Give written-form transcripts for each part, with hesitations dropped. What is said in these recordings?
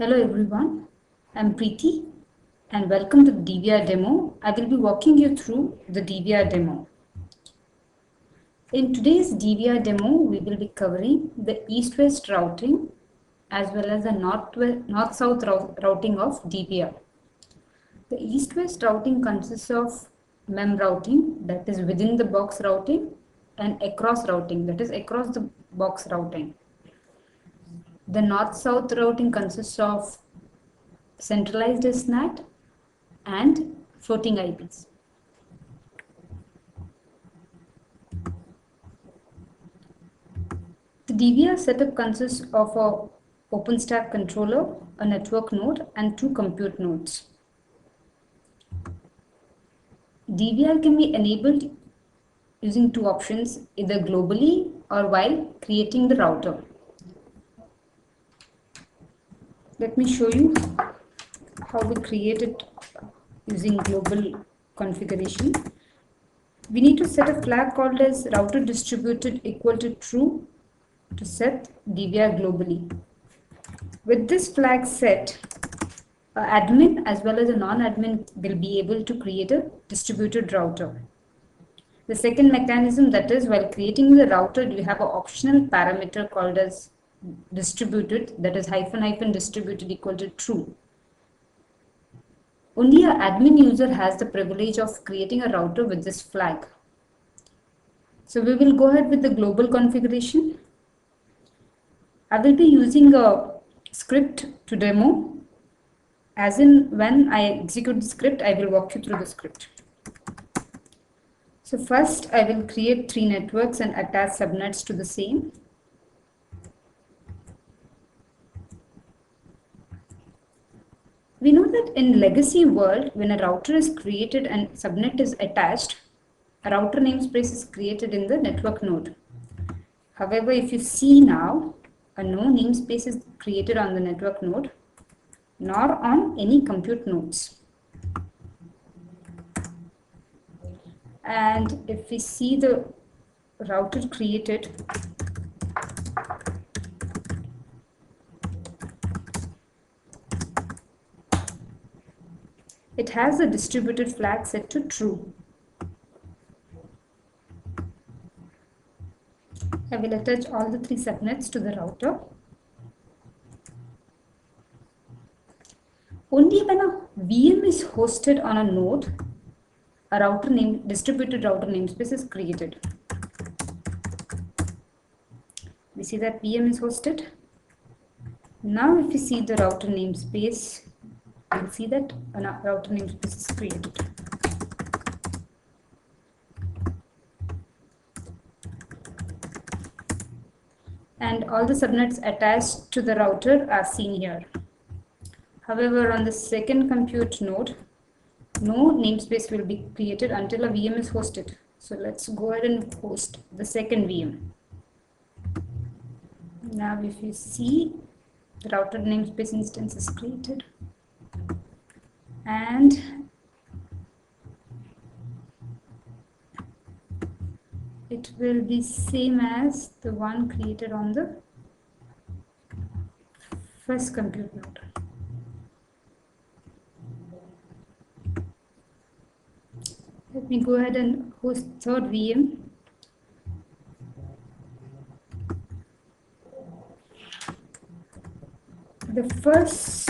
Hello everyone, I'm Preeti and welcome to the DVR demo. I will be walking you through the DVR demo. In today's DVR demo, we will be covering the east-west routing as well as the north-south routing of DVR. The east-west routing consists of mem routing, that is within the box routing, and across routing, that is across the box routing. The north-south routing consists of centralized SNAT and floating IPs. The DVR setup consists of a OpenStack controller, a network node, and 2 compute nodes. DVR can be enabled using 2 options, either globally or while creating the router. Let me show you how we create it using global configuration. We need to set a flag called as router distributed equal to true to set DVR globally. With this flag set, admin as well as a non-admin will be able to create a distributed router. The second mechanism, that is, while creating the router, you have an optional parameter called as distributed, that is -- distributed equal to true. Only an admin user has the privilege of creating a router with this flag. So we will go ahead with the global configuration. I will be using a script to demo. As in, when I execute the script, I will walk you through the script. So first, I will create 3 networks and attach subnets to the same. We know that in legacy world, when a router is created and subnet is attached, a router namespace is created in the network node. However, if you see now, no namespace is created on the network node, nor on any compute nodes. And if we see the router created, it has a distributed flag set to true. I will attach all the 3 subnets to the router. Only when a VM is hosted on a node, a distributed router namespace is created. We see that VM is hosted. Now if you see the router namespace, you will see that a router namespace is created. And all the subnets attached to the router are seen here. However, on the second compute node, no namespace will be created until a VM is hosted. So let's go ahead and host the second VM. Now if you see, the router namespace instance is created. And it will be same as the one created on the first compute node. Let me go ahead and host third VM. The first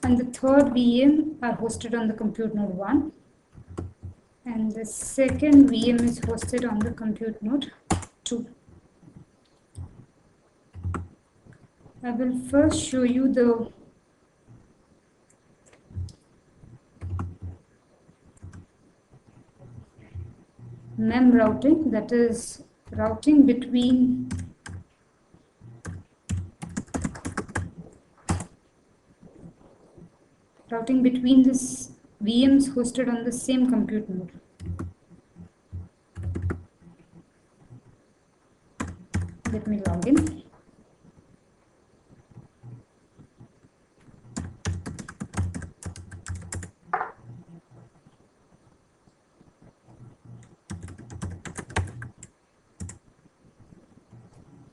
and the third VM are hosted on the compute node 1. And the second VM is hosted on the compute node 2. I will first show you the mem routing, that is routing between this VMs hosted on the same compute node. Let me log in.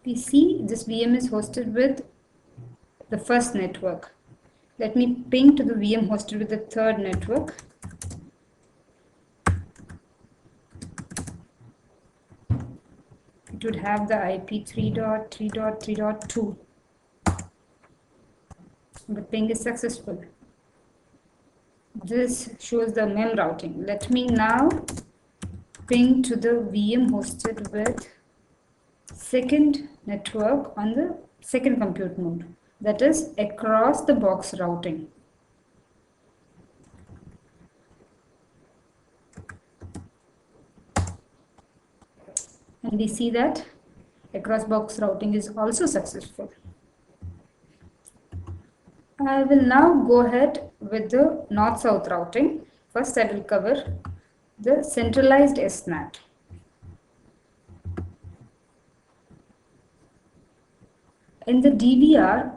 We see this VM is hosted with the first network. Let me ping to the VM hosted with the third network. It would have the IP 3.3.3.2. The ping is successful. This shows the mem routing. Let me now ping to the VM hosted with second network on the second compute node, that is across the box routing. And we see that across box routing is also successful. I will now go ahead with the north-south routing. First I will cover the centralized SNAT. In the DVR,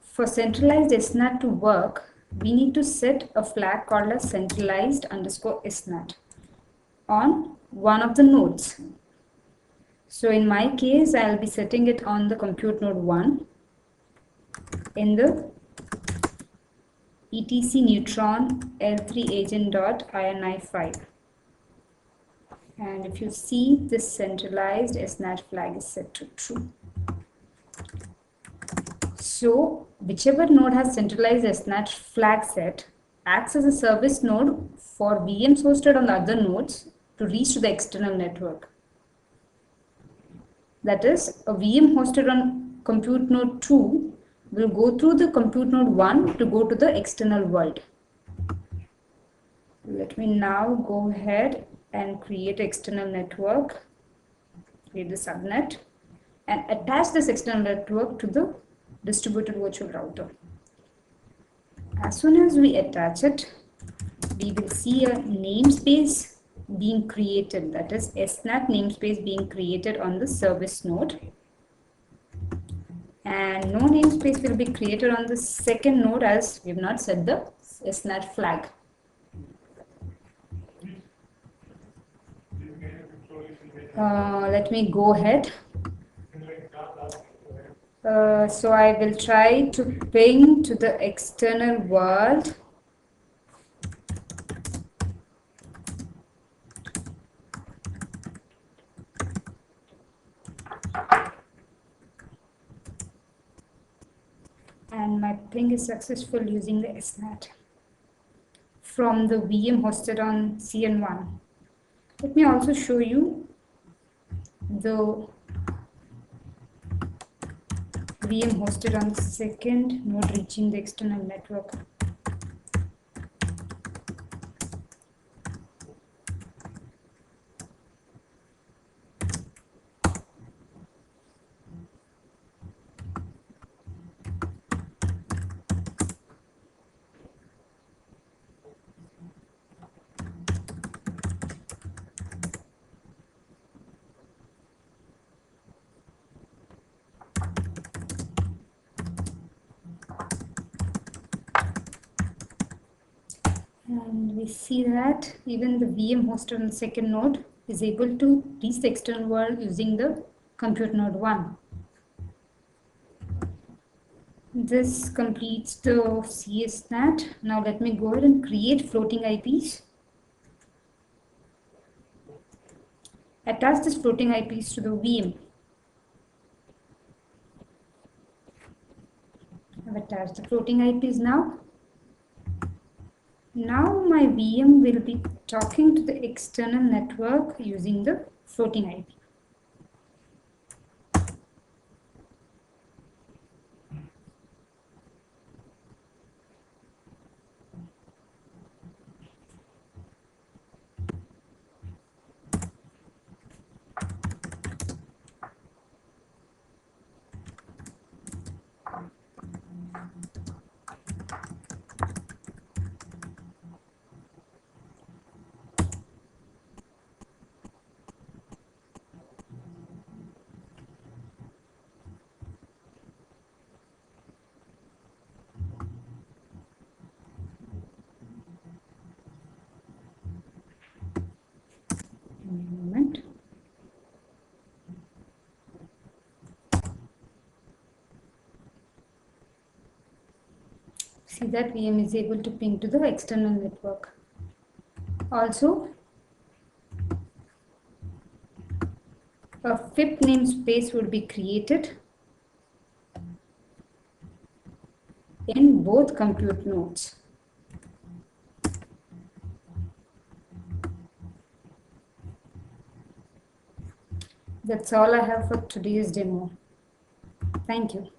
for centralized SNAT to work, we need to set a flag called as centralized underscore SNAT on one of the nodes. So in my case, I'll be setting it on the compute node 1 in the etc Neutron L3 agent.ini5. And if you see, this centralized SNAT flag is set to true. So whichever node has centralized SNAT flag set acts as a service node for VMs hosted on the other nodes to reach to the external network. That is, a VM hosted on compute node 2 will go through the compute node 1 to go to the external world. Let me now go ahead and create an external network, create the subnet, and attach this external network to the distributed virtual router. As soon as we attach it, we will see a namespace being created, that is SNAT namespace being created on the service node, and no namespace will be created on the second node as we have not set the SNAT flag. Let me go ahead. So I will try to ping to the external world. And my ping is successful using the SNAT from the VM hosted on CN1. Let me also show you the VM hosted on the second node reaching the external network. And we see that even the VM hosted on the second node is able to reach the external world using the compute node 1. This completes the CSNAT. Now let me go ahead and create floating IPs. Attach this floating IPs to the VM. I've attached the floating IPs now. Now my VM will be talking to the external network using the floating IP. Moment. See that VM is able to ping to the external network. Also, a FIP namespace would be created in both compute nodes. That's all I have for today's demo. Thank you.